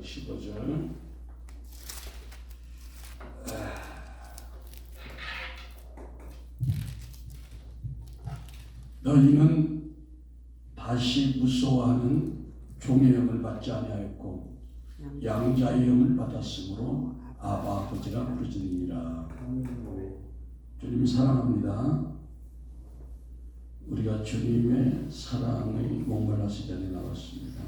1장 15절. 너희는 다시 무서워하는 종의 영을 받지 아니하였고 양자의 영을 받았으므로 아바 아버지라 부르짖느니라. 주님 사랑합니다. 우리가 주님의 사랑의 목말라서 이 자리에 나왔습니다.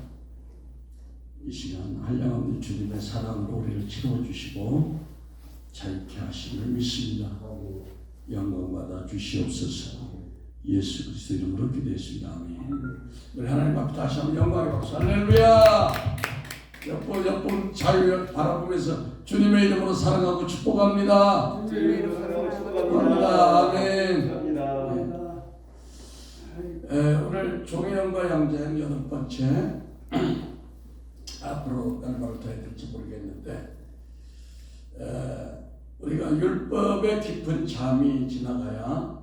이 시간 한량없는 주님의 사랑으로 우리를 채워주시고 자유케 하심을 믿습니다. 영광받아 주시옵소서. 예수 그리스도 이름으로 기도했습니다. 아멘. 우리 하나님 앞에 다시 한번 영광의 박수. 할렐루야. 옆분 자유 바라보면서 주님의 이름으로 사랑하고 축복합니다. 주님의 이름으로 사랑하고 축복합니다. 아멘. 오늘 종의영과 양자의 8번째. 앞으로 얼마를 더 해야 될지 모르겠는데 우리가 율법의 깊은 잠이 지나가야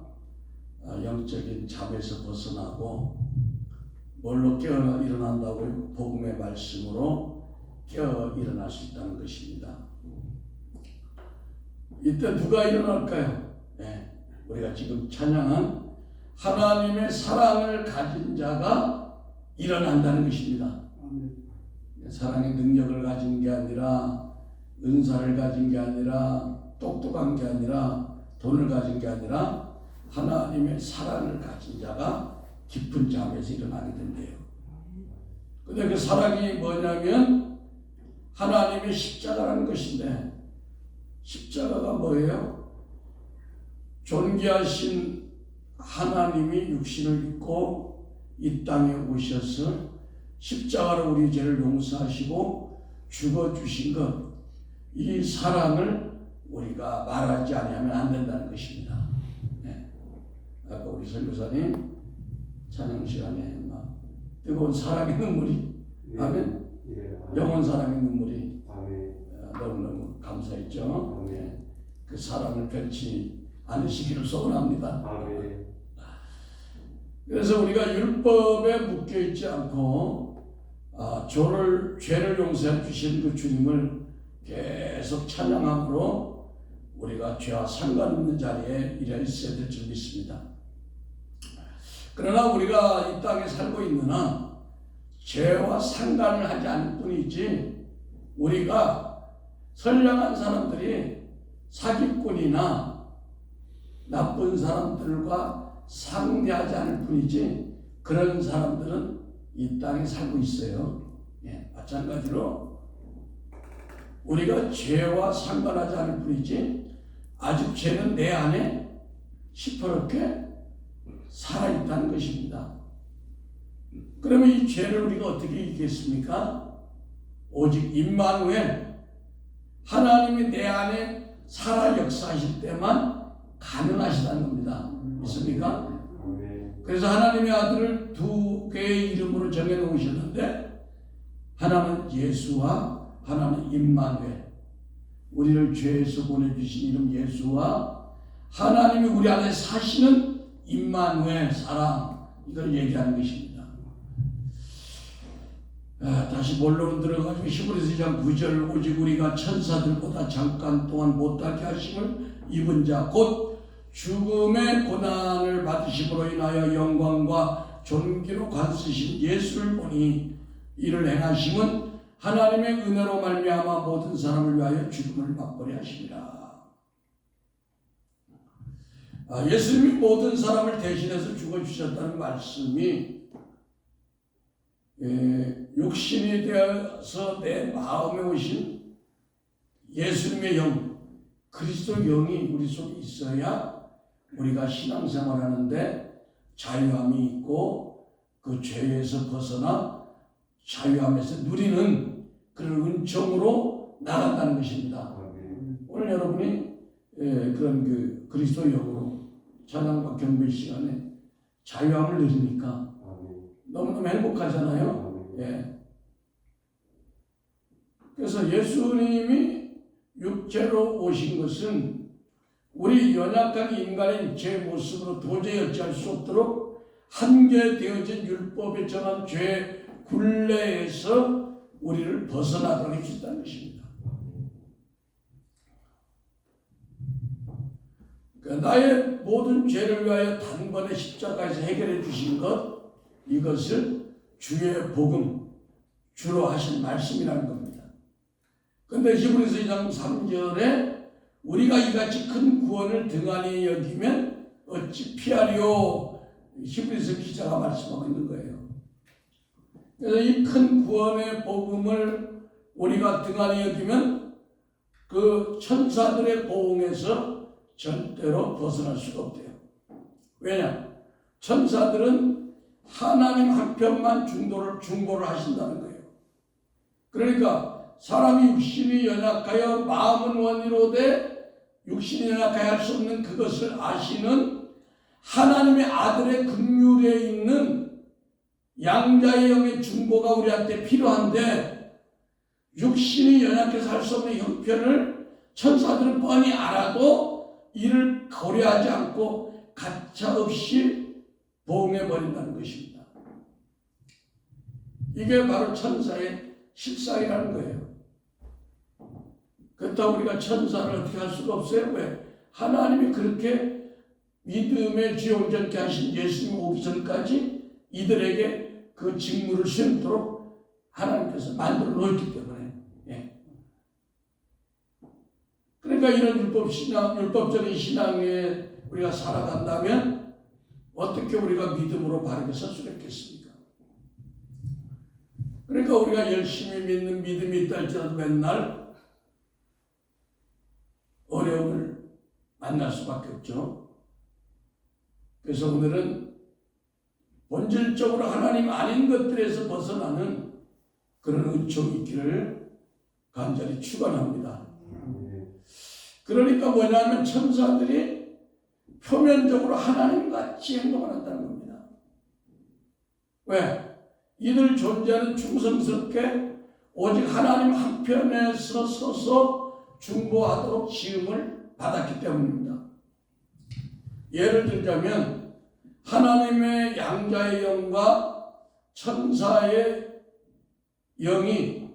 영적인 잠에서 벗어나고 뭘로 깨어 일어난다고 복음의 말씀으로 깨어 일어날 수 있다는 것입니다. 이때 누가 일어날까요? 우리가 지금 찬양한 하나님의 사랑을 가진 자가 일어난다는 것입니다. 사랑의 능력을 가진 게 아니라 은사를 가진 게 아니라 똑똑한 게 아니라 돈을 가진 게 아니라 하나님의 사랑을 가진 자가 깊은 잠에서 일어나게 된대요. 근데 그 사랑이 뭐냐면 하나님의 십자가라는 것인데, 십자가가 뭐예요? 존귀하신 하나님이 육신을 입고 이 땅에 오셔서 십자가로 우리 죄를 용서하시고 죽어주신 것, 이 사랑을 우리가 말하지 않으면 안 된다는 것입니다. 아까 우리 선교사님 찬양 시간에 막 뜨거운 사랑의 눈물이, 아멘. 영원 사랑의 눈물이 너무너무 감사했죠. 그 사랑을 변치 않으시기를 소원합니다. 그래서 우리가 율법에 묶여있지 않고 죄를 용서해 주신 그 주님을 계속 찬양함으로 우리가 죄와 상관없는 자리에 이래 있어야 될 줄 믿습니다. 그러나 우리가 이 땅에 살고 있는 한 죄와 상관을 하지 않을 뿐이지, 우리가 선량한 사람들이 사기꾼이나 나쁜 사람들과 상대하지 않을 뿐이지 그런 사람들은 이 땅에 살고 있어요. 마찬가지로 우리가 죄와 상관하지 않을 뿐이지 아직 죄는 내 안에 시퍼렇게 살아있다는 것입니다. 그러면 이 죄를 우리가 어떻게 이기겠습니까? 오직 임마누엘, 하나님이 내 안에 살아 역사하실 때만 가능하시다는 겁니다. 믿습니까? 그래서 하나님의 아들을 두 개의 이름으로 정해놓으셨는데, 하나는 예수와 하나는 임마누엘, 우리를 죄에서 보내주신 이름 예수와 하나님이 우리 안에 사시는 임마누엘 사랑, 이걸 얘기하는 것입니다. 다시 본론으로 들어가지고 히브리서 2장 9절, 오직 우리가 천사들보다 잠깐 동안 못하게 하심을 입은 자 곧 죽음의 고난을 받으심으로 인하여 영광과 존귀로 관쓰신 예수를 보니 이를 행하심은 하나님의 은혜로 말미암아 모든 사람을 위하여 죽음을 맛보게 하심이라. 예수님이 모든 사람을 대신해서 죽어주셨다는 말씀이 육신이 되어서 내 마음에 오신 예수님의 영, 그리스도 영이 우리 속에 있어야 우리가 신앙생활하는데 자유함이 있고 그 죄에서 벗어나 자유함에서 누리는 그런 은총으로 나간다는 것입니다. 오늘 여러분이 그런 그 그리스도 영으로 찬양과 경배 시간에 자유함을 누리니까 너무너무 행복하잖아요. 그래서 예수님이 육체로 오신 것은 우리 연약한 인간의 제 모습으로 도저히 어찌할 수 없도록 한계되어진 율법에 정한 죄 굴레에서 우리를 벗어나도록 해주셨다는 것입니다. 나의 모든 죄를 위하여 단번에 십자가에서 해결해 주신 것, 이것을 주의 복음, 주로 하신 말씀이라는 겁니다. 그런데 히브리서 2장 3절에 우리가 이같이 큰 구원을 등한히 여기면 어찌 피하리요? 히브리서 기자가 말씀하고 있는 거예요. 그래서 이 큰 구원의 복음을 우리가 등한히 여기면 그 천사들의 보응에서 절대로 벗어날 수가 없대요. 왜냐? 천사들은 하나님 한편만 중보를 하신다는 거예요. 그러니까 사람이 육신이 연약하여 마음은 원이로되 육신이 연약하여 할 수 없는 그것을 아시는 하나님의 아들의 긍휼에 있는 양자의 영의 중보가 우리한테 필요한데, 육신이 연약해서 할 수 없는 형편을 천사들은 뻔히 알아도 이를 고려하지 않고 가차없이 보응해버린다는 것입니다. 이게 바로 천사의 실상이라는 거예요. 그렇다고 우리가 천사를 어떻게 할 수가 없어요. 왜? 하나님이 그렇게 믿음의 쥐 온전케 하신 예수님 오기 전까지 이들에게 그 직무를 수행토록 하나님께서 만들어 놓았기 때문에. 그러니까 이런 율법적인 신앙에 우리가 살아간다면 어떻게 우리가 믿음으로 바르게 설 수 있겠습니까? 그러니까 우리가 열심히 믿는 믿음이 있다 할지라도 맨날 어려움을 만날 수밖에 없죠. 그래서 오늘은 본질적으로 하나님 아닌 것들에서 벗어나는 그런 은총이 있기를 간절히 축원합니다. 그러니까 뭐냐면 천사들이 표면적으로 하나님같이 행동을 한다는 겁니다. 왜? 이들 존재는 충성스럽게 오직 하나님 한편에서 서서 중보하도록 지음을 받았기 때문입니다. 예를 들자면 하나님의 양자의 영과 천사의 영이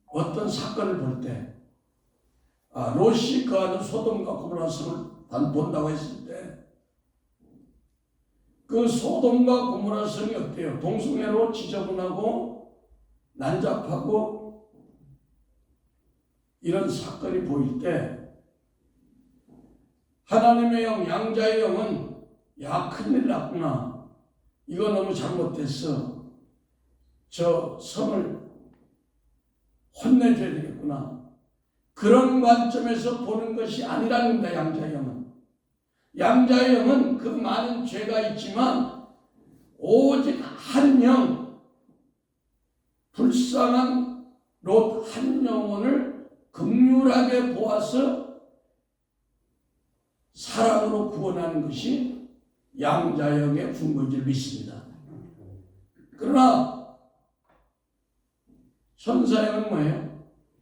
어떤 사건을 볼 때, 롯이 거하는 소돔과 고모라 성을 본다고 했을 때, 그 소돔과 고모라 성이 어때요? 동성애로 지저분하고 난잡하고 이런 사건이 보일 때 하나님의 영, 양자의 영은 야, 큰일 났구나, 이거 너무 잘못됐어, 저 성을 혼내줘야 되겠구나, 그런 관점에서 보는 것이 아니라는 겁니다. 양자의 영은. 양자의 영은 그 많은 죄가 있지만 오직 한 영, 불쌍한 롯 한 영혼을 긍휼하게 보아서 사랑으로 구원하는 것이 양자의 영의 fun고인 줄 믿습니다. 그러나 천사의 영은 뭐예요?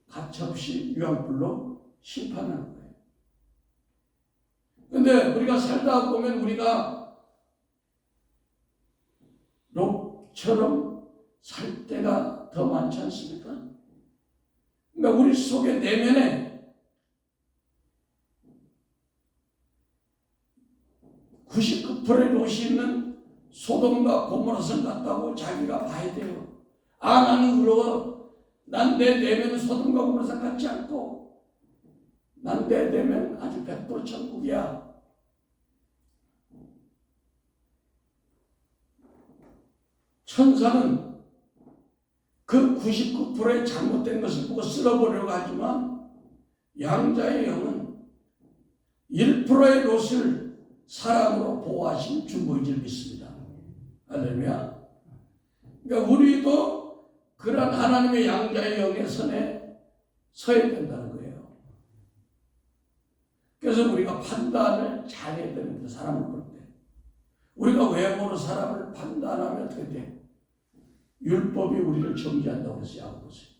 가차없이 유황불로 심판하는 거예요. 그런데 우리가 살다 보면 우리가 롯처럼 살 때가 더 많지 않습니까? 그러니까 우리 속에 내면에 99%의 롯이 있는 소돔과 고모라성 같다고 자기가 봐야 돼요. 나는 그러고 난 내 내면은 소돔과 고모라성 같지 않고 난 내 내면 아주 100% 천국이야. 천사는 그 99%의 잘못된 것을 보고 쓸어보려고 하지만 양자의 영은 1%의 롯을 사랑으로 보호하신 중보인 줄 믿습니다. 할렐루야. 그러니까 우리도 그런 하나님의 양자의 영의 선에 서야 된다는 거예요. 그래서 우리가 판단을 잘해야 됩니다. 사람을 볼 때. 우리가 외모로 사람을 판단하면 어떻게 돼? 율법이 우리를 정죄한다고 해서 야고보세요.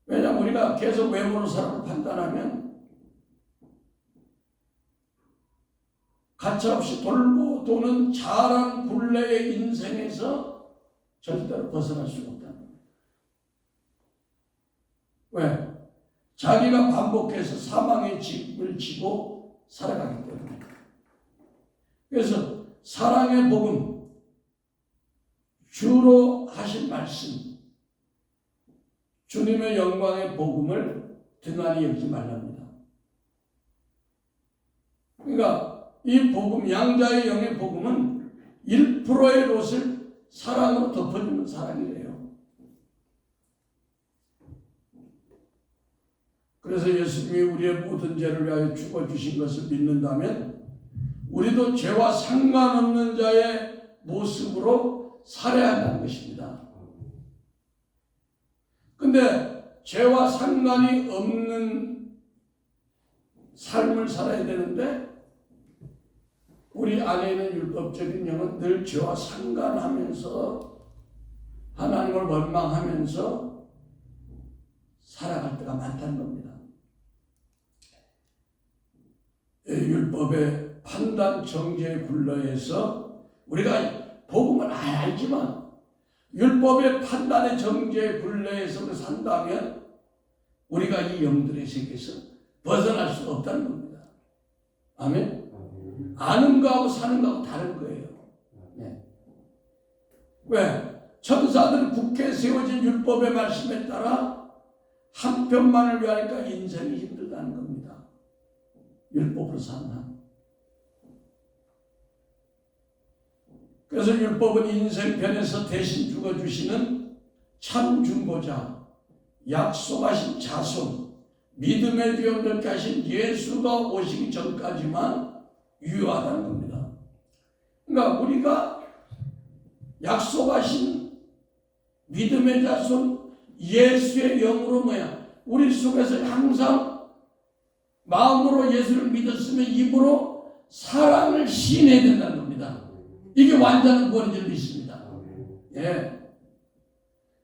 왜냐하면 우리가 계속 외모로 사람을 판단하면 가차없이 돌고 도는 자란 굴레의 인생에서 절대로 벗어날 수가 없다는 겁니다. 왜? 자기가 반복해서 사망의 짐을 지고 살아가기 때문에. 그래서 사랑의 복음, 주로 하신 말씀, 주님의 영광의 복음을 등한히 여기지 말랍니다. 그러니까 이 복음, 양자의 영의 복음은 1%의 롯을 사랑으로 덮어주는 사랑이래요. 그래서 예수님이 우리의 모든 죄를 위하여 죽어주신 것을 믿는다면 우리도 죄와 상관없는 자의 모습으로 살아야 한다는 것입니다. 근데 죄와 상관이 없는 삶을 살아야 되는데 우리 안에 있는 율법적인 영은 늘 죄와 상관하면서 하나님을 원망하면서 살아갈 때가 많다는 겁니다. 율법의 판단 정죄의 굴러에서 우리가 복음을 알지만 율법의 판단의 정죄의 굴레에서 산다면 우리가 이 영들의 세계에서 벗어날 수 없다는 겁니다. 아멘? 아는 거하고 사는 거하고 다른 거예요. 네. 왜? 천사들은 굳게 세워진 율법의 말씀에 따라 한 편만을 위하니까 인생이 힘들다는 겁니다. 율법으로 산다. 그래서 율법은 인생편에서 대신 죽어주시는 참 중보자, 약속하신 자손, 믿음의 뒤엉겹게 하신 예수가 오시기 전까지만 유효하다는 겁니다. 그러니까 우리가 약속하신 믿음의 자손, 예수의 영으로 우리 속에서 항상 마음으로 예수를 믿었으면 입으로 사랑을 시인해야 된다는 겁니다. 이게 완전한 구원인 줄 믿습니다. 예.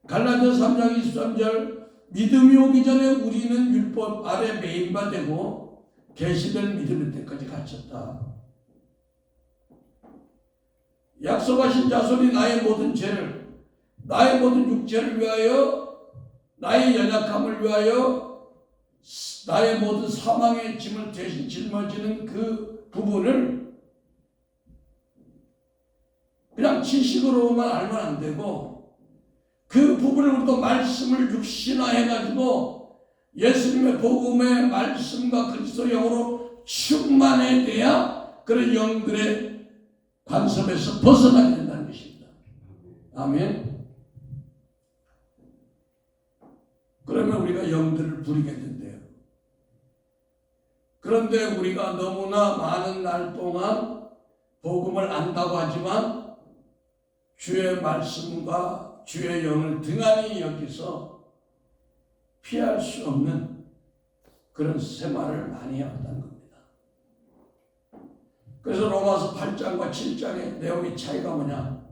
갈라디아서 3장 23절 믿음이 오기 전에 우리는 율법 아래 매인바되고 계시될 믿음의 때까지 갇혔다. 약속하신 자손이 나의 모든 죄를, 나의 모든 육체를 위하여, 나의 연약함을 위하여, 나의 모든 사망의 짐을 대신 짊어지는 그 부분을 그냥 지식으로만 알면 안 되고 그 부분을 우리도 말씀을 육신화해가지고 예수님의 복음의 말씀과 그리스도 영으로 충만해야 돼야 그런 영들의 관섭에서 벗어나게 된다는 것입니다. 아멘. 그러면 우리가 영들을 부리게 된대요. 그런데 우리가 너무나 많은 날 동안 복음을 안다고 하지만 주의 말씀과 주의 영을 등한히 여기서 피할 수 없는 그런 생활을 많이 해왔다는 겁니다. 그래서 로마서 8장과 7장의 내용의 차이가 뭐냐?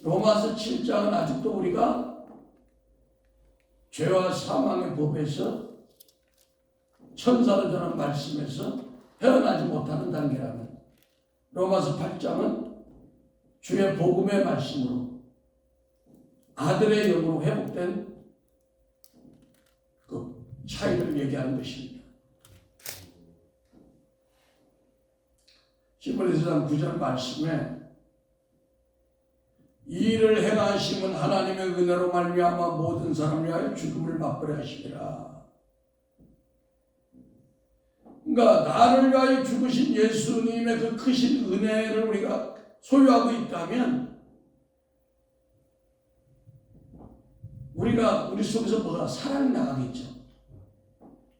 로마서 7장은 아직도 우리가 죄와 사망의 법에서 천사로 전한 말씀에서 헤어나지 못하는 단계라면 로마서 8장은 주의 복음의 말씀으로 아들의 영으로 회복된 그 차이를 얘기하는 것입니다. 히브리서 9장 말씀에 이 일을 행하심은 하나님의 은혜로 말미암아 모든 사람을 위하여 죽음을 맛보게 하심이라. 그러니까 나를 위하여 죽으신 예수님의 그 크신 은혜를 우리가 소유하고 있다면 우리 속에서 뭐가 사랑이 나가겠죠.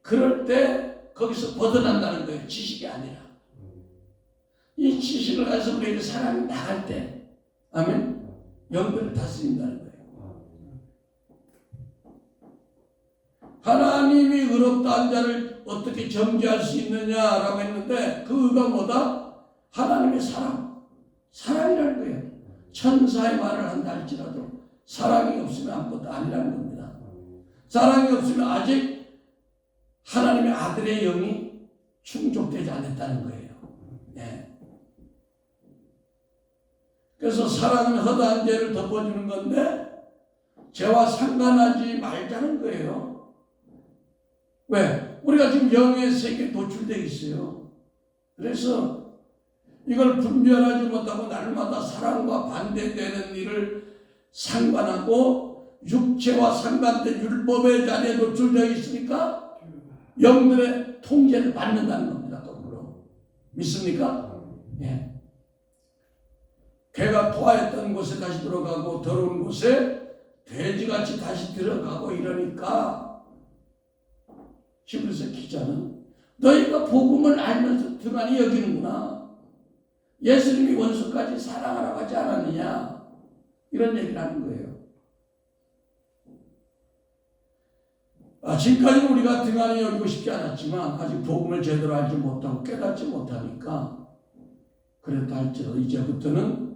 그럴 때 거기서 벗어난다는 거예요. 지식이 아니라. 이 지식을 가지고 우리에게 사랑이 나갈 때 아멘. 영들을 다스린다는 거예요. 하나님이 의롭다 한 자를 어떻게 정죄할 수 있느냐라고 했는데 그 의가 뭐다? 하나님의 사랑이라는 거예요. 천사의 말을 한다 할지라도 사랑이 없으면 아무것도 아니라는 겁니다. 사랑이 없으면 아직 하나님의 아들의 영이 충족되지 않았다는 거예요. 네. 그래서 사랑은 허다한 죄를 덮어주는 건데 죄와 상관하지 말자는 거예요. 왜? 우리가 지금 영의 세계에 노출되어 있어요. 그래서 이걸 분별하지 못하고 날마다 사랑과 반대되는 일을 상관하고 육체와 상관된 율법의 자리에 노출되어 있으니까 영들의 통제를 받는다는 겁니다. 거꾸로. 믿습니까? 예. 개가 토하였던 곳에 다시 들어가고 더러운 곳에 돼지같이 다시 들어가고 이러니까 히브리서 기자는 너희가 복음을 알면서 등한히 여기는구나. 예수님이 원수까지 사랑하라고 하지 않았느냐. 이런 얘기를 하는 거예요. 지금까지는 우리가 등한히 여기고 싶지 않았지만 아직 복음을 제대로 알지 못하고 깨닫지 못하니까 그랬다 할지라도 이제부터는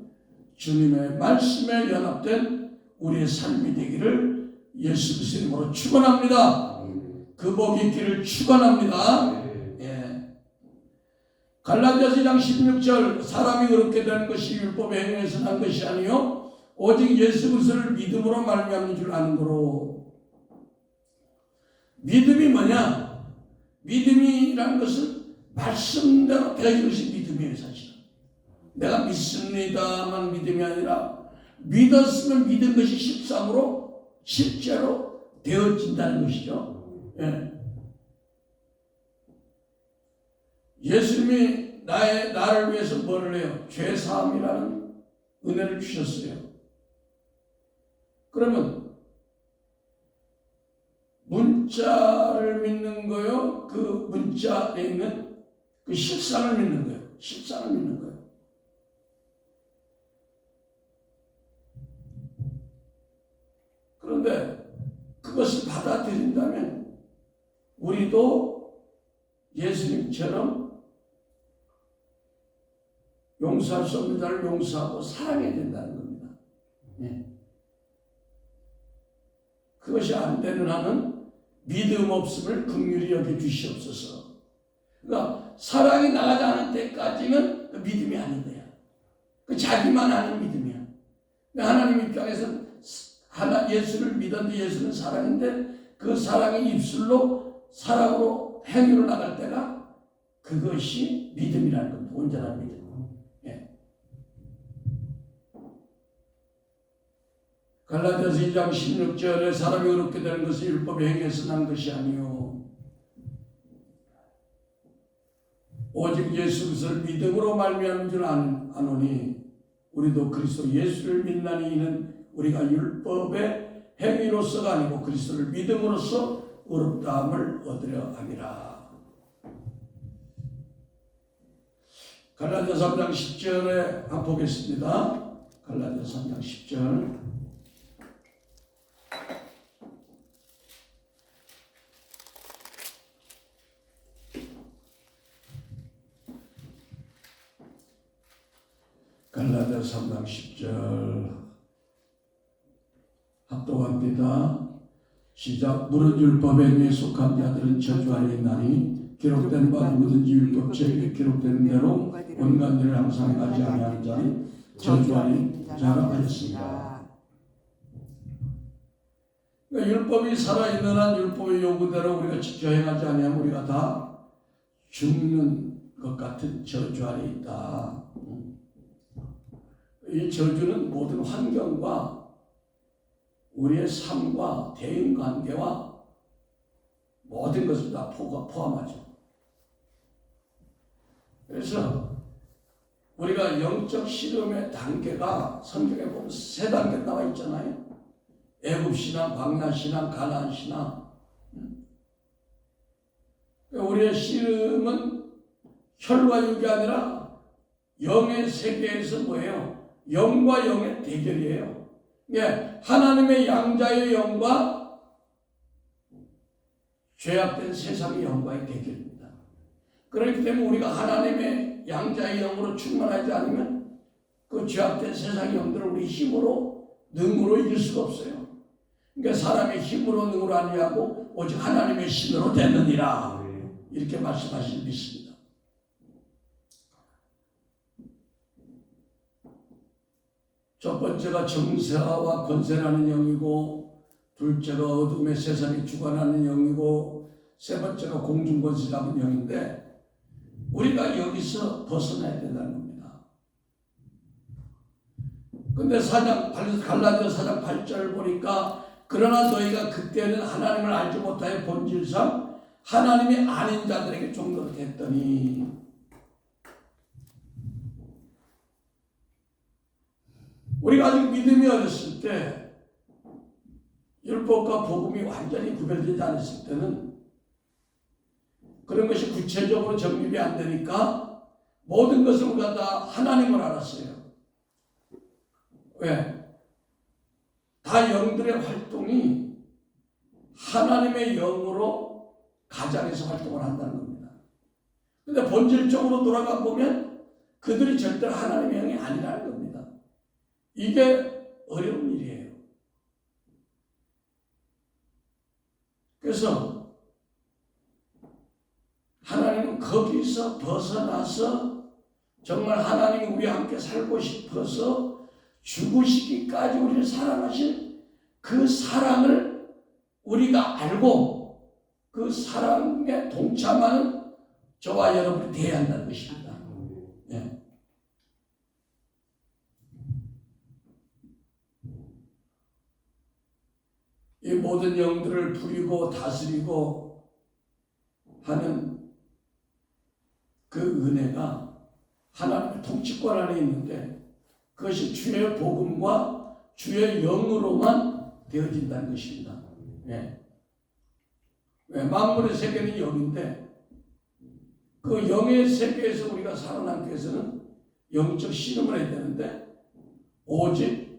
주님의 말씀에 연합된 우리의 삶이 되기를 예수 그리스도의 이름으로 축원합니다. 그 복이 있기를 축원합니다. 예. 갈라디아서 2장 16절 사람이 그렇게 되는 것이 율법의 행위에서 난 것이 아니요 오직 예수 그리스도를 믿음으로 말미암는 줄 아는 거로. 믿음이 뭐냐? 믿음이라는 것은 말씀대로 되어진 것이 믿음이에요. 사실은 내가 믿습니다만 믿음이 아니라 믿었으면 믿은 것이 실상으로 실제로 되어진다는 것이죠. 예. 예수님이 나를 위해서 뭐를 해요? 죄사함이라는 은혜를 주셨어요. 그러면 문자를 믿는 거요? 그 문자에 있는 그 실상을 믿는 거예요. 실상을 믿는 거예요. 그런데 그것을 받아들인다면 우리도 예수님처럼 용서할 수 없는 자를 용서하고 사랑해야 된다는 겁니다. 네. 그것이 안 되는 한은 믿음 없음을 긍휼히 여겨 주시옵소서. 그러니까 사랑이 나가지 않을 때까지는 그 믿음이 아닌 거야. 그 자기만 아는 믿음이야. 하나님 입장에서는 예수를 믿었는데 예수는 사랑인데 그 사랑이 입술로 사랑으로 행위로 나갈 때가 그것이 믿음이라는 겁니다. 온전한 믿음. 예. 갈라디아서 2장 16절에 사람이 어렵게 되는 것은 율법의 행위에서 난 것이 아니요 오직 예수 그리스도를 믿음으로 말미암은 줄 아노니 우리도 그리스도 예수를 믿나니 이는 우리가 율법의 행위로서가 아니고 그리스도를 믿음으로써 의롭다함을 얻으려 함이라. 갈라디아서 3장 10절에 한번 보겠습니다. 갈라디아서 3장 10절 갈라디아서 3장 10절 합독합니다. 시작. 무릇 율법에 의해 속한 자들은 저주 아래 있나니 기록된 바 누구든지 율법책에 기록된 대로 온갖 일을 항상 행하지 아니하는 자는 저주 아래 자라 하였습니다. 그러니까 율법이 살아있는 한 율법의 요구대로 우리가 지켜 행하지 아니하면 우리가 다 죽는 것 같은 저주 아래 있다. 이 저주는 모든 환경과 우리의 삶과 대인관계와 모든 것을 다 포함하죠. 그래서 우리가 영적 실험의 단계가 성경에 보면 3단계 나와 있잖아요. 애굽신앙, 광야신앙, 가나안신앙. 우리의 실험은 혈과 육이 아니라 영의 세계에서 뭐예요? 영과 영의 대결이에요. 예, 하나님의 양자의 영과 죄악된 세상의 영과의 대결입니다. 그렇기 때문에 우리가 하나님의 양자의 영으로 충만하지 않으면 그 죄악된 세상의 영들을 우리 힘으로 능으로 이길 수가 없어요. 그러니까 사람의 힘으로 능으로 아니하고 오직 하나님의 신으로 되느니라 이렇게 말씀하신 믿습니다. 첫 번째가 정사와 권세라는 영이고, 둘째가 어둠의 세상에 주관하는 영이고, 세 번째가 공중권세라는 영인데, 우리가 여기서 벗어나야 된다는 겁니다. 근데 갈라디아 4장 8절 보니까, 그러나 너희가 그때는 하나님을 알지 못하여 본질상 하나님이 아닌 자들에게 종노릇 했더니, 우리가 아직 믿음이 어렸을 때, 율법과 복음이 완전히 구별되지 않았을 때는 그런 것이 구체적으로 정립이 안 되니까 모든 것을 우리가 다 하나님을 알았어요. 왜? 다 영들의 활동이 하나님의 영으로 가장에서 활동을 한다는 겁니다. 근데 본질적으로 돌아가 보면 그들이 절대로 하나님의 영이 아니라는 겁니다. 이게 어려운 일이에요. 그래서 하나님은 거기서 벗어나서 정말 하나님이 우리와 함께 살고 싶어서 죽으시기까지 우리를 사랑하신 그 사랑을 우리가 알고 그 사랑에 동참하는 저와 여러분이 되어야 한다는 것입니다. 예. 이 모든 영들을 부리고 다스리고 하는 그 은혜가 하나님의 통치권 안에 있는데, 그것이 주의 복음과 주의 영으로만 되어진다는 것입니다. 예. 왜? 만물의 세계는 영인데, 그 영의 세계에서 우리가 살아남기 위해서는 영적 씨름을 해야 되는데, 오직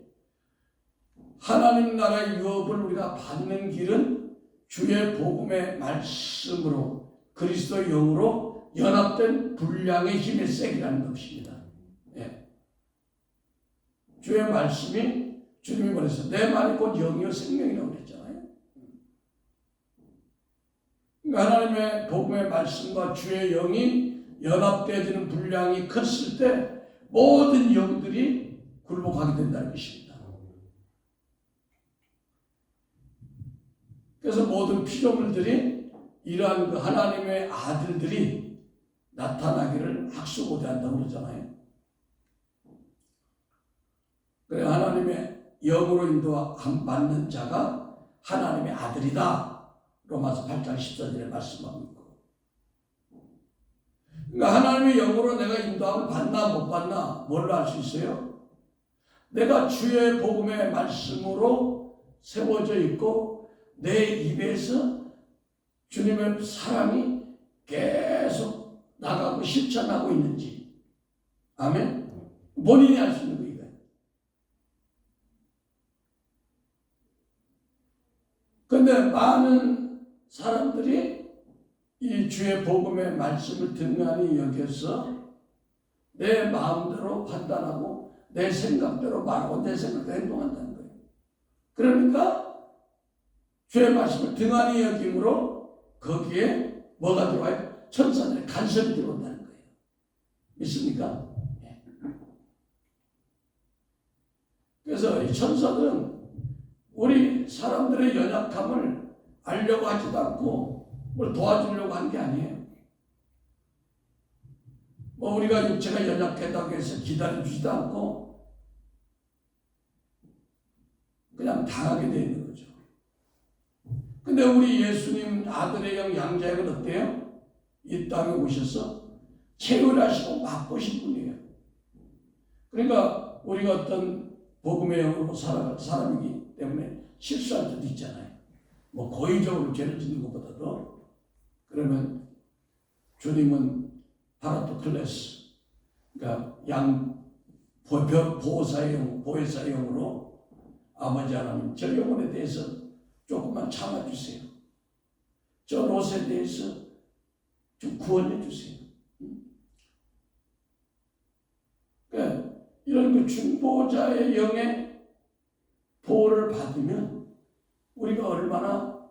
하나님 나라의 유업을 우리가 받는 길은 주의 복음의 말씀으로, 그리스도의 영으로 연합된 분량의 힘의 세기라는 것입니다. 예. 주의 말씀이, 주님이 말했어요. 내 말이 곧 영이요 생명이라고 그랬잖아요. 그러니까 하나님의 복음의 말씀과 주의 영이 연합되어지는 분량이 컸을 때 모든 영들이 굴복하게 된다는 것입니다. 그래서 모든 피조물들이 이러한 그 하나님의 아들들이 나타나기를 학수고대한다고 그러잖아요. 그래, 하나님의 영으로 인도받는 자가 하나님의 아들이다. 로마서 8장 14절에 말씀하고 있고. 그러니까 하나님의 영으로 내가 인도함을 받나 못 받나 뭘로 알 수 있어요? 내가 주의 복음의 말씀으로 세워져 있고 내 입에서 주님의 사랑이 계속 나가고 실천하고 있는지. 아멘? 본인이 알 수 있는 거예요. 그런데 많은 사람들이 이 주의 복음의 말씀을 등한히 여겨서 내 마음대로 판단하고 내 생각대로 말하고 내 생각대로 행동한다는 거예요. 그러니까 주의 말씀을 등한히 여김으로 거기에 뭐가 들어와요? 천사들의 간섭이 들어온다는 거예요. 믿습니까? 네. 그래서 이 천사들은 우리 사람들의 연약함을 알려고 하지도 않고 뭘 도와주려고 한 게 아니에요. 뭐 우리가 육체가 연약하다고 해서 기다려주지도 않고 그냥 당하게 되어 있는 거죠. 근데 우리 예수님 아들의 영 양자의 건 어때요? 이 땅에 오셔서 체험하시고 맛보신 분이에요. 그러니까 우리가 어떤 복음의 영으로 살아갈 사람이기 때문에 실수할 때도 있잖아요. 뭐 고의적으로 죄를 짓는 것보다도. 그러면 주님은 파라토클레스, 그러니까 보호사의 영으로 아버지 하나님 저 영혼에 대해서 조금만 참아주세요. 저 롯에 대해서 좀 구원해 주세요. 그러니까 이런 그 중보자의 영의 보호를 받으면 우리가 얼마나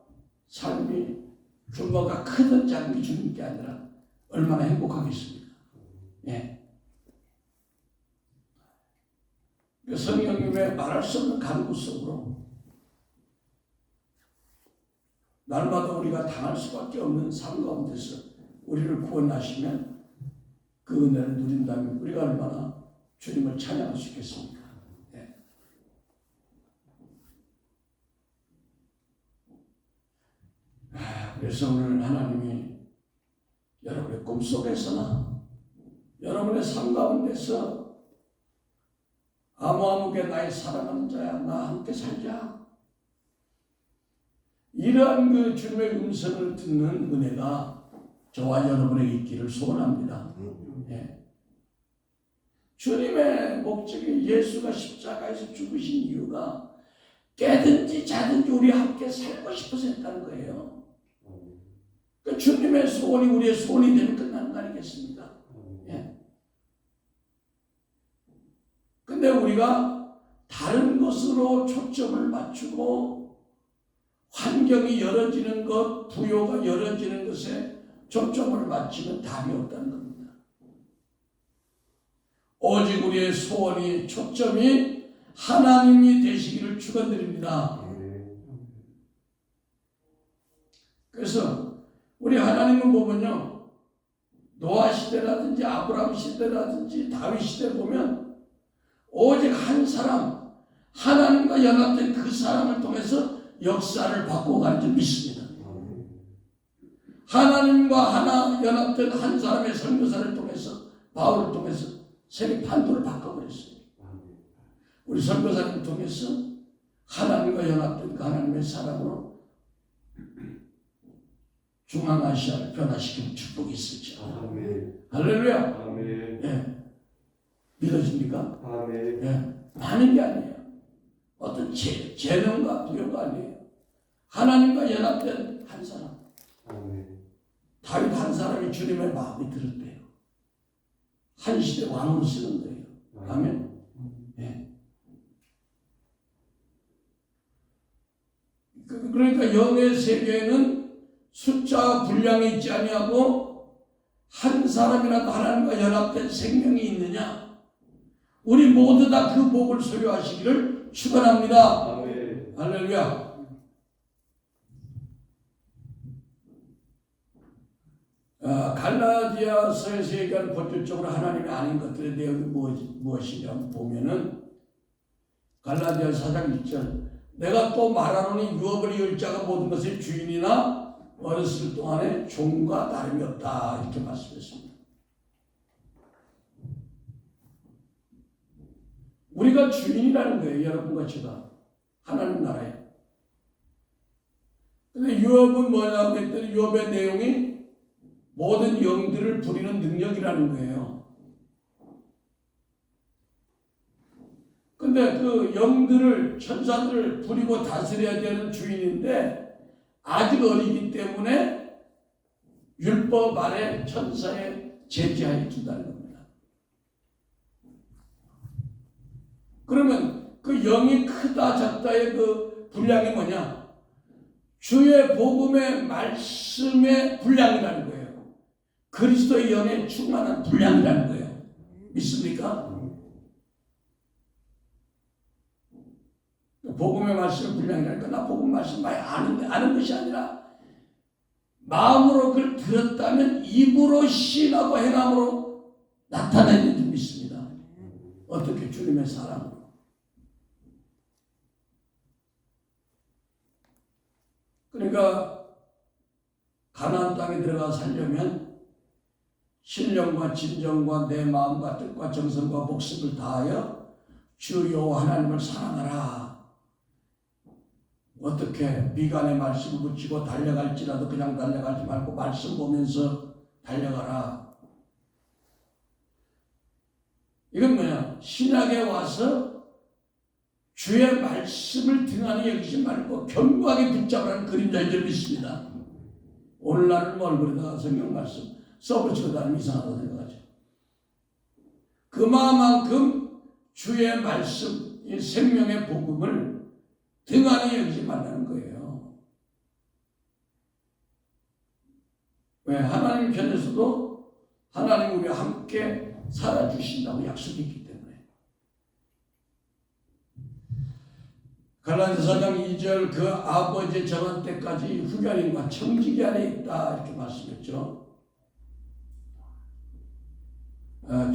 삶이 규모가 크든 작은 게 주는 게 아니라 얼마나 행복하겠습니까? 예. 그 성령님의 말할 수 없는 간구 속으로 날마다 우리가 당할 수밖에 없는 삶 가운데서 우리를 구원하시면 그 은혜를 누린다면 우리가 얼마나 주님을 찬양할 수 있겠습니까? 네. 그래서 오늘 하나님이 여러분의 꿈속에서나 여러분의 삶 가운데서 아무게 나의 사랑하는 자야 나 함께 살자 이러한 그 주님의 음성을 듣는 은혜가 저와 여러분에게 있기를 소원합니다. 예. 주님의 목적이 예수가 십자가에서 죽으신 이유가 깨든지 자든지 우리 함께 살고 싶어서 했다는 거예요. 그 주님의 소원이 우리의 소원이 되면 끝나는 거 아니겠습니까? 예. 근데 우리가 다른 것으로 초점을 맞추고 환경이 열어지는 것, 부요가 열어지는 것에 초점을 맞추면 답이 없다는 겁니다. 오직 우리의 소원이 초점이 하나님이 되시기를 축원드립니다. 그래서 우리 하나님을 보면요, 노아 시대라든지 아브라함 시대라든지 다윗 시대 보면 오직 한 사람, 하나님과 연합된 그 사람을 통해서 역사를 바꿔가는 줄 믿습니다. 하나님과 하나 연합된 한 사람의 선교사를 통해서 바울을 통해서 세계 판도를 바꿔버렸어요. 우리 선교사를 통해서 하나님과 연합된 그 하나님의 사랑으로 중앙아시아를 변화시키는 축복이 있었죠. 아멘. 할렐루야. 아멘. 예. 믿어집니까? 아멘. 예. 많은 게 아니에요. 어떤 재능과 부여가 아니에요. 하나님과 연합된 한 사람. 아멘. 다윗 한 사람이 주님의 마음이 들었대요. 한 시대 왕으로 쓰는 거예요. 아멘. 예. 그러니까 영의 세계에는 숫자 분량이 있지 아니하고 한 사람이라도 하나님과 연합된 생명이 있느냐? 우리 모두 다 그 복을 소유하시기를 축원합니다. 아멘. 할렐루야. 갈라디아서에서 얘기하는 본질적으로 하나님이 아닌 것들의 내용이 무엇이냐고 보면은 갈라디아 4장 1절 내가 또 말하노니 유업을 이을 자가 모든 것의 주인이나 어렸을 동안에 종과 다름이 없다 이렇게 말씀했습니다. 우리가 주인이라는 거예요. 여러분과 제가 하나님 나라에. 근데 유업은 뭐냐고 했더니 유업의 내용이 모든 영들을 부리는 능력이라는 거예요. 근데 그 영들을 천사들을 부리고 다스려야 되는 주인인데 아직 어리기 때문에 율법 아래 천사의 제지하에 둔다는 겁니다. 그러면 그 영이 크다 작다의 그 분량이 뭐냐? 주의 복음의 말씀의 분량이라는 거예요. 그리스도의 영에 충만한 분량이라는 거예요. 믿습니까? 복음의 말씀의 분량이라니까 나 복음 말씀 많이 아는 것이 아니라 마음으로 그걸 들었다면 입으로 신하고 행함으로 나타내는 줄 믿습니다. 어떻게? 주님의 사랑으로. 그러니까 가나안 땅에 들어가 살려면 신령과 진정과 내 마음과 뜻과 정성과 목숨을 다하여 주 여호와 하나님을 사랑하라. 어떻게 미간에 말씀을 붙이고 달려갈지라도 그냥 달려가지 말고 말씀 보면서 달려가라. 이건 뭐냐? 신약에 와서 주의 말씀을 등한히 여기지 말고 견고하게 붙잡으라는 그림자인 줄 믿습니다. 오늘날은 얼굴에다가 성경 말씀 써붙이고 다니면 이상하다고 생각하죠. 그만큼 주의 말씀, 이 생명의 복음을 등한히 여기지 말라는 거예요. 왜? 하나님 편에서도 하나님 우리와 함께 살아주신다고 약속했기 때문에. 갈라디아서 4장 2절 그 아버지 정한 때까지 후견인과 청지기 안에 있다 이렇게 말씀했죠.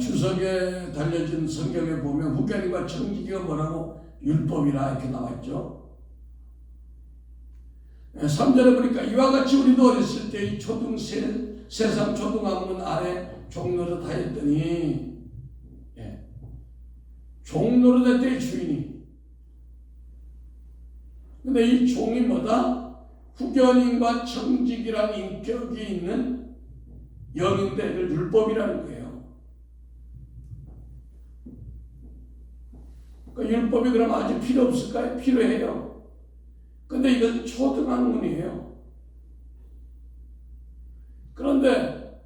주석에 달려진 성경에 보면 후견인과 청지기가 뭐라고 율법이라 이렇게 나와있죠. 3절에 보니까 이와 같이 우리도 어렸을 때 이 세상 초등학문 아래 종노릇 하였더니 종노릇 할 때의 주인이 근데 이 종이 뭐다? 후견인과 청지기라는 인격이 있는 영인데 이걸 율법이라는 거예요. 그 율법이 그럼 아주 필요 없을까요? 필요해요. 근데 이건 초등학문이에요. 그런데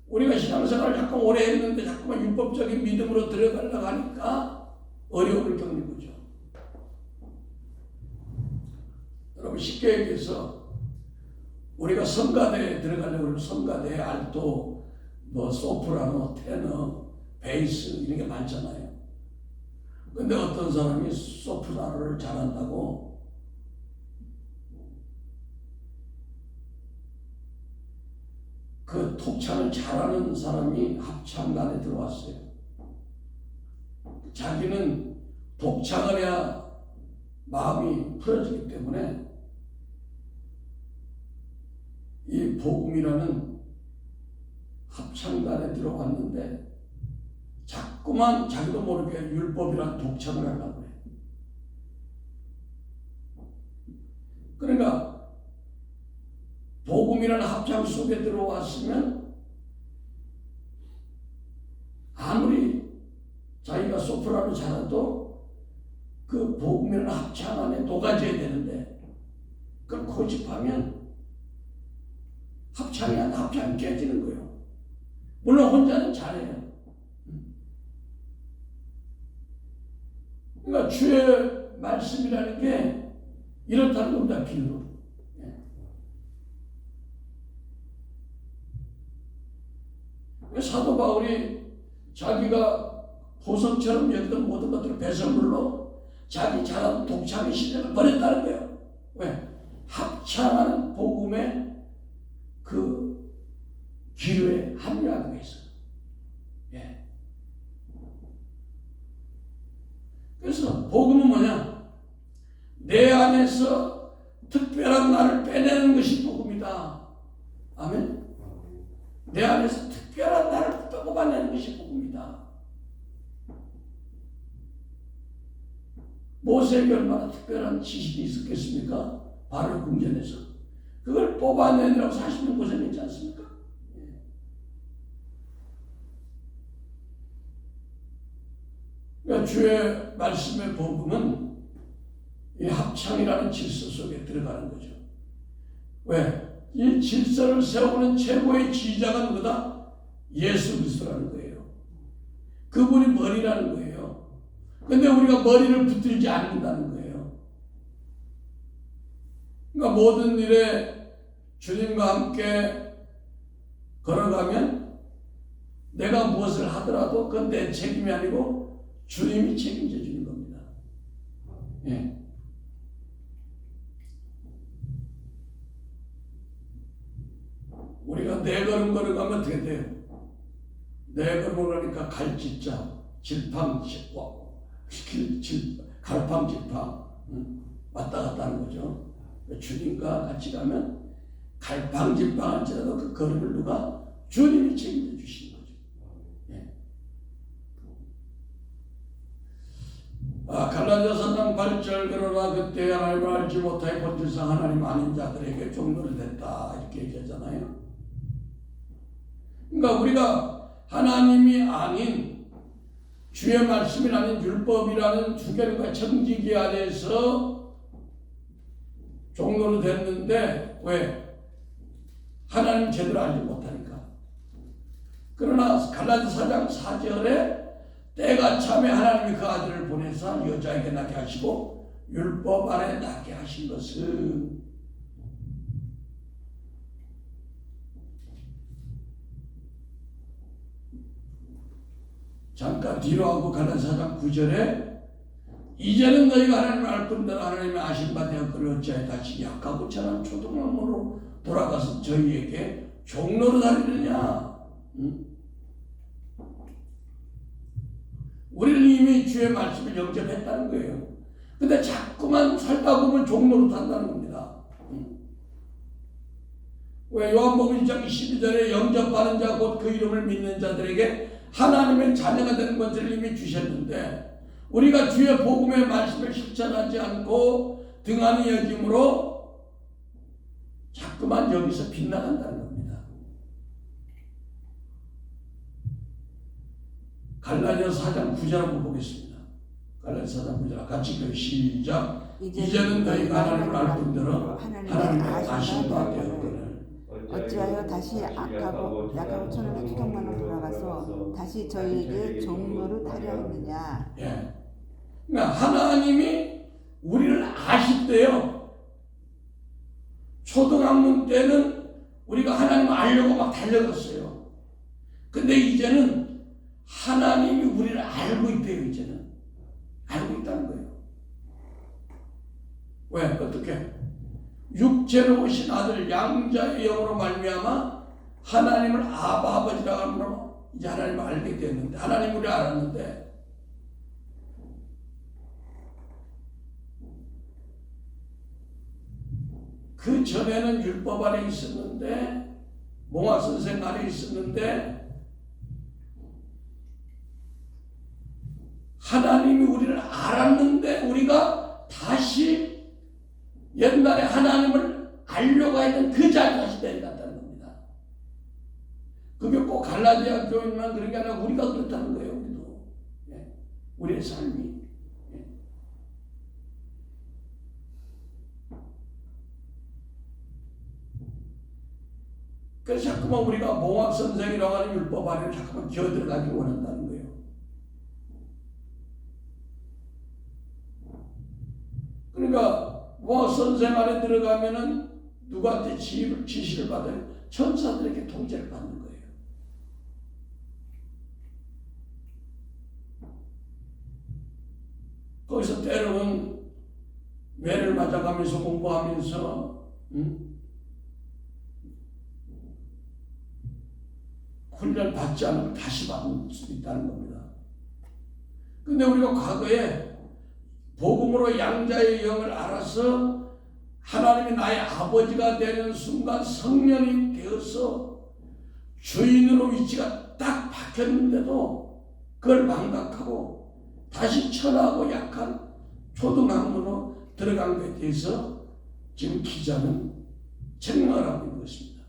우리가 신앙생활을 잠깐 오래 했는데 자꾸만 율법적인 믿음으로 들어가려고 하니까 어려움을 겪는 거죠. 여러분 쉽게 얘기해서 우리가 성가대에 들어가려고 하면 성가대, 알토, 소프라노, 테너, 베이스 이런 게 많잖아요. 근데 어떤 사람이 소프라노를 잘한다고 그 톡창을 잘하는 사람이 합창단에 들어왔어요. 자기는 독창을 해야 마음이 풀어지기 때문에 이 복음이라는 합창단에 들어왔는데 자꾸만 자기도 모르게 율법이란 독창을 하려고 해요. 그러니까 복음이라는 합창 속에 들어왔으면 아무리 자기가 소프라노 잘해도 그 복음이라는 합창 안에 녹아져야 되는데 그걸 고집하면 합창이 깨지는 거예요. 물론 혼자는 잘해요. 그러니까 주의 말씀이라는 게 이렇다는 겁니다. 빌로. 사도 바울이 자기가 보석처럼 여기던 모든 것들을 배설물로 자기 잘하는 독창의 실력을 버렸다는 거예요. 왜? 합창하는 복음의 그 기류에 합류하기 위해서. 그래서 복음은 뭐냐? 내 안에서 특별한 나를 빼내는 것이 복음이다. 아멘? 내 안에서 특별한 나를 뽑아내는 것이 복음이다. 모세에게 얼마나 특별한 지식이 있었겠습니까? 바로 궁전에서. 그걸 뽑아내느라고 40년 고생했지 않습니까? 그러니까 주의 말씀의 복음은 이 합창이라는 질서 속에 들어가는 거죠. 왜? 이 질서를 세우는 최고의 지휘자가 누구다? 예수 그리스도라는 거예요. 그분이 머리라는 거예요. 근데 우리가 머리를 붙들지 않는다는 거예요. 그러니까 모든 일에 주님과 함께 걸어가면 내가 무엇을 하더라도 그건 내 책임이 아니고 주님이 책임져 주는 겁니다. 우리가 네 걸음 걸어가면 어떻게 돼요? 네 걸음 걸으니까 갈짓자, 갈팡질팡 왔다 갔다 하는 거죠. 주님과 같이 가면 갈팡질팡 할지라도 그 걸음을 누가? 주님이 책임져 주시는 거죠. 갈라디아서 4장 8절 그러나 그때 하나님을 알지 못하여 본질상 하나님 아닌 자들에게 종노릇 했다 이렇게 얘기하잖아요. 그러니까 우리가 하나님이 아닌 주의 말씀이라는 율법이라는 주견과 청지기 안에서 종노릇 했는데 왜? 하나님 제대로 알지 못하니까. 그러나 갈라디아서 4장 4절에 때가 참에 하나님이 그 아들을 보내서 여자에게 낳게 하시고 율법 안에 낳게 하신 것은 잠깐 뒤로 하고 갈라디아서 4장 9절에 이제는 너희가 하나님을 알 뿐더러 하나님의 아신 바 되었거늘 어찌하여 다시 약하고 천한 초등학교로 돌아가서 저희에게 종로를 하리느냐. 응? 우리는 이미 주의 말씀을 영접했다는 거예요. 근데 자꾸만 살다 보면 종로로 탄다는 겁니다. 왜 요한복음 1장 12절에 영접하는 자 곧 그 이름을 믿는 자들에게 하나님의 자녀가 되는 것을 이미 주셨는데 우리가 주의 복음의 말씀을 실천하지 않고 등한히 여김으로 자꾸만 여기서 빗나간다는 겁니다. 갈라디아서 4장 9절 한번 보겠습니다. 갈라디아서 4장 9절 같이 시작. 이제는 너희가 하나님을 알 뿐더러 하나님의 아신 바 되었거늘 어찌하여 다시 악하고 약하고 천한 초등만으로 돌아가서 다시 저희에게 종로를 타려 했느냐. 예. 그러니까 하나님이 우리를 아십대요. 초등학문 때는 우리가 하나님을 알려고 막 달려갔어요. 근데 이제는 하나님이 우리를 알고 있대요. 이제는 알고 있다는 거예요. 왜? 어떻게? 육체로 오신 아들 양자의 영으로 말미암아 하나님을 아버지라고 함으로 이제 하나님을 알게 됐는데 하나님 우리를 알았는데 그 전에는 율법 아래 있었는데 몽화 선생 아래 있었는데 하나님이 우리를 알았는데 우리가 다시 옛날에 하나님을 알려고 했던 그 자리에 다시 내려갔다는 겁니다. 그게 꼭 갈라디아 교회만 그런 게 아니라 우리가 그렇다는 거예요. 우리도. 예. 우리의 삶이. 예. 그래서 자꾸만 우리가 몽학 선생이라고 하는 율법 아래로 자꾸만 기어들어가기 원한다는 거예요. 그러니까 선생 안에 들어가면은 누구한테 지시를 받아요? 천사들에게 통제를 받는 거예요. 거기서 때로는 매를 맞아가면서 공부하면서 훈련 받지 않으면 다시 받을 수 있다는 겁니다. 근데 우리가 과거에 복음으로 양자의 영을 알아서 하나님이 나의 아버지가 되는 순간 성령이 되어서 주인으로 위치가 딱 박혔는데도 그걸 망각하고 다시 천하고 약한 초등학문으로 들어간 것에 대해서 지금 기자는 책망을 하고 있는 것입니다.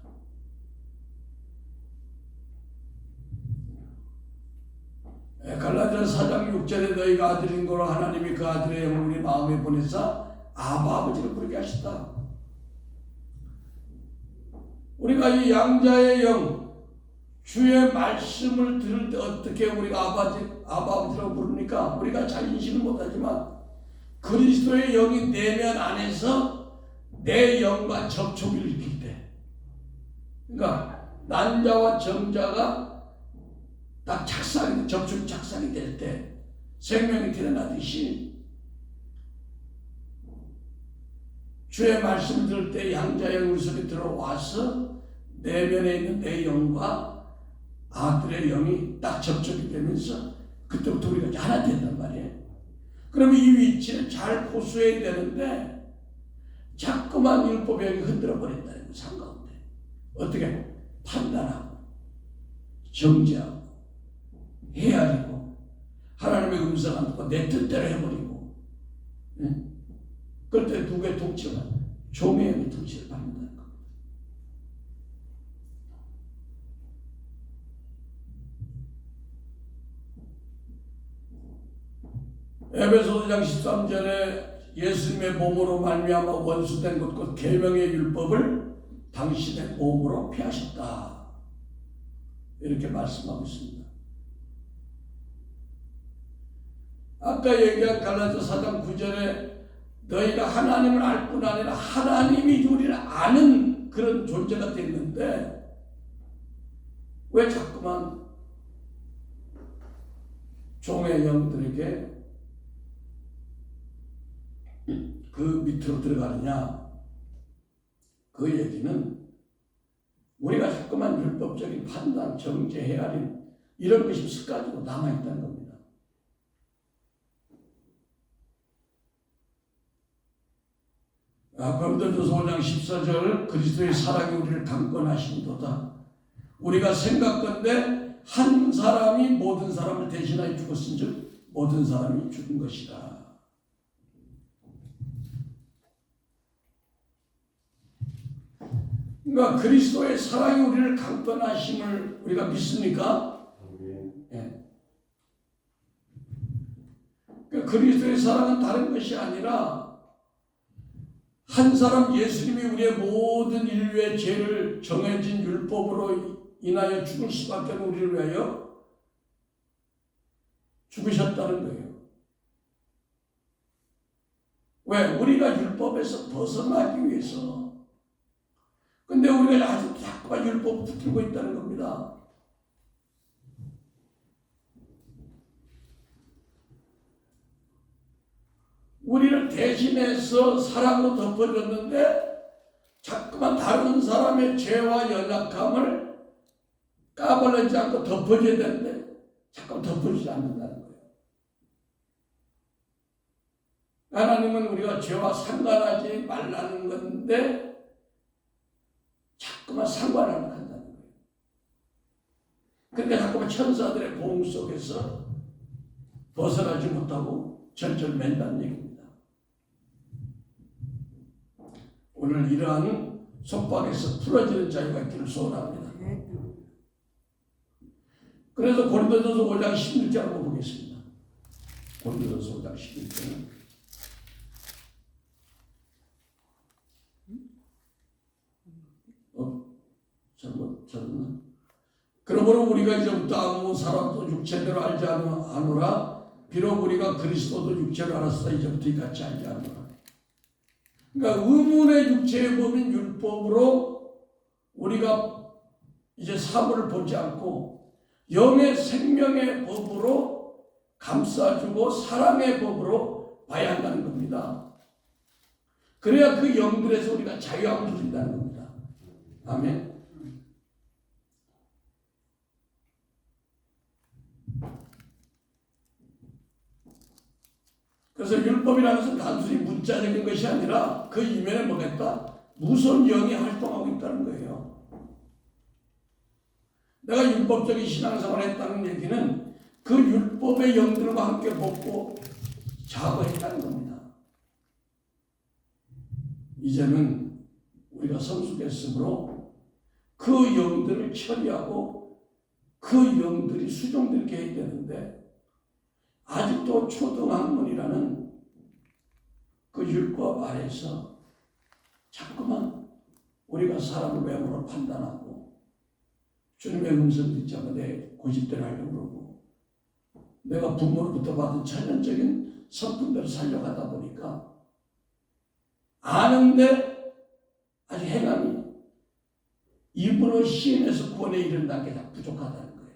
갈라디아서 4장 6절에 너희가 아들인 거로 하나님이 그 아들의 영을 우리 마음에 보내사 아버지를 부르게 하셨다. 우리가 이 양자의 영, 주의 말씀을 들을 때 어떻게 우리가 아버지라고 부릅니까? 우리가 잘 인식을 못하지만 그리스도의 영이 내면 안에서 내 영과 접촉을 일으킬 때, 그러니까 난자와 정자가 딱 접촉이 착상이 될 때 생명이 드러나듯이 주의 말씀을 들을 때 양자의 영 속에 들어와서 내면에 있는 내 영과 아들의 영이 딱 접촉이 되면서 그때부터 우리가 하나 된단 말이에요. 그러면 이 위치를 잘 고수해야 되는데 자꾸만 율법의 영이 흔들어 버린다는 거 상가운데 어떻게 판단하고 정죄하고 헤아리고 하나님의 음성 안 듣고 내 뜻대로 해버리고, 예? 그럴 때 누구의 통치가 종의 영의 통치를 받는다는 겁니다. 에베소서 2장 13절에 예수님의 몸으로 말미암아 원수된 것 곧 계명의 율법을 당신의 몸으로 피하셨다 이렇게 말씀하고 있습니다. 아까 얘기한 갈라디아서 4장 9절에 너희가 하나님을 알 뿐 아니라 하나님이 우리를 아는 그런 존재가 됐는데 왜 자꾸만 종의 영들에게 그 밑으로 들어가느냐? 그 얘기는 우리가 자꾸만 율법적인 판단, 정죄, 헤아림 이런 것이 습관으로 남아있다는 겁니다. 고린도전서 5장 14절 그리스도의 사랑이 우리를 강권하신도다. 우리가 생각건대 한 사람이 모든 사람을 대신하여 죽었은즉 모든 사람이 죽은 것이다. 그러니까 그리스도의 사랑이 우리를 강권하심을 우리가 믿습니까? 예. 그러니까 그리스도의 사랑은 다른 것이 아니라 한 사람 예수님이 우리의 모든 인류의 죄를 정해진 율법으로 인하여 죽을 수밖에 없는 우리를 위하여 죽으셨다는 거예요. 왜? 우리가 율법에서 벗어나기 위해서. 근데 우리가 아직 자꾸만 율법 붙들고 있다는 겁니다. 우리를 대신해서 사랑으로 덮어줬는데 자꾸만 다른 사람의 죄와 연약함을 까발리지 않고 덮어줘야 되는데 자꾸 덮어주지 않는다는 거예요. 하나님은 우리가 죄와 상관하지 말라는 건데 자꾸만 상관하려고 한다는 거예요. 그러니까 자꾸만 천사들의 보응 속에서 벗어나지 못하고 절절맨다는 얘기입니다. 오늘 이러한 속박에서 풀어지는 자유가 있기를 소원합니다. 그래서 고린도전서 5장 16절 한번 보겠습니다. 고린도전서 5장 16절. 잘못 들었나? 그러므로 우리가 이제부터 아무 사람도 육체대로 알지 않으라. 비록 우리가 그리스도도 육체로 알았으나 이제부터 이같이 알지 않으라. 그러니까 의문의 육체의 법인 율법으로 우리가 이제 사물을 보지 않고 영의 생명의 법으로 감싸주고 사랑의 법으로 봐야 한다는 겁니다. 그래야 그 영들에서 우리가 자유함을 누린다는 겁니다. 아멘. 그래서 율법이라는 것은 단순히 문자적인 것이 아니라 그 이면에 뭐가 있다? 무서운 영이 활동하고 있다는 거예요. 내가 율법적인 신앙생활을 했다는 얘기는 그 율법의 영들과 함께 먹고 자고 했다는 겁니다. 이제는 우리가 성숙했으므로 그 영들을 처리하고 그 영들이 수종되게 해야 되는데 아직도 초등학문이라는 그 율법 아래에서 자꾸만 우리가 사람을 외모로 판단하고 주님의 음성 듣지 않고 내 고집대로 하려고 그러고 내가 부모로부터 받은 천연적인 성품대로 살려고 하다 보니까 아는데 아직 행함이 입으로 시인해서 구원에 이른다는 게 다 부족하다는 거예요.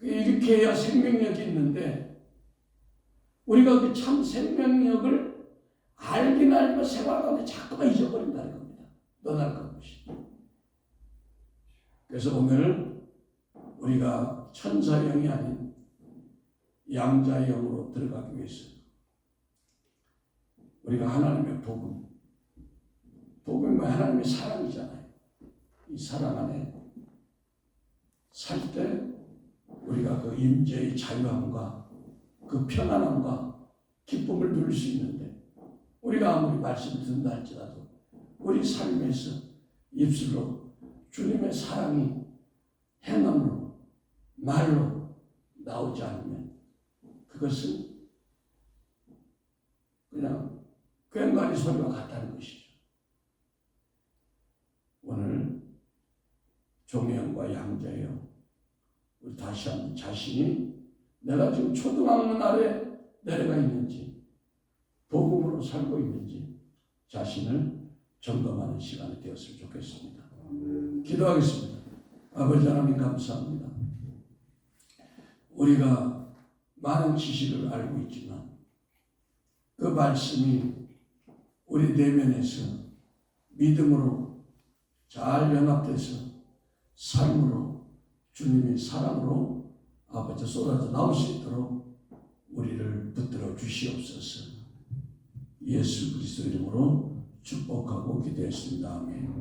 이렇게 해야 생명력이 있는데 우리가 그 참 생명력을 알긴 알지만 생활 가운데 자꾸만 잊어버린다는 겁니다. 떠날 것이. 그래서 오늘 우리가 천사형이 아닌 양자형으로 들어가기 위해서 우리가 하나님의 복음이 하나님의 사랑이잖아요. 이 사랑 안에 살 때 우리가 그 임재의 자유함과 그 편안함과 기쁨을 누릴 수 있는데 우리가 아무리 말씀을 듣는다 할지라도 우리 삶에서 입술로 주님의 사랑이 행함으로 말로 나오지 않으면 그것은 그냥 꽹과리 소리와 같다는 것이죠. 오늘 종영과 양자요 우리 다시 한번 자신이 내가 지금 초등학문 아래 내려가 있는지 복음으로 살고 있는지 자신을 점검하는 시간이 되었으면 좋겠습니다. 기도하겠습니다. 아버지 하나님 감사합니다. 우리가 많은 지식을 알고 있지만 그 말씀이 우리 내면에서 믿음으로 잘 연합돼서 삶으로 주님의 사랑으로 아버지 쏟아져 나올 수 있도록 우리를 붙들어 주시옵소서. 예수 그리스도 이름으로 축복하고 기도했습니다. 아멘.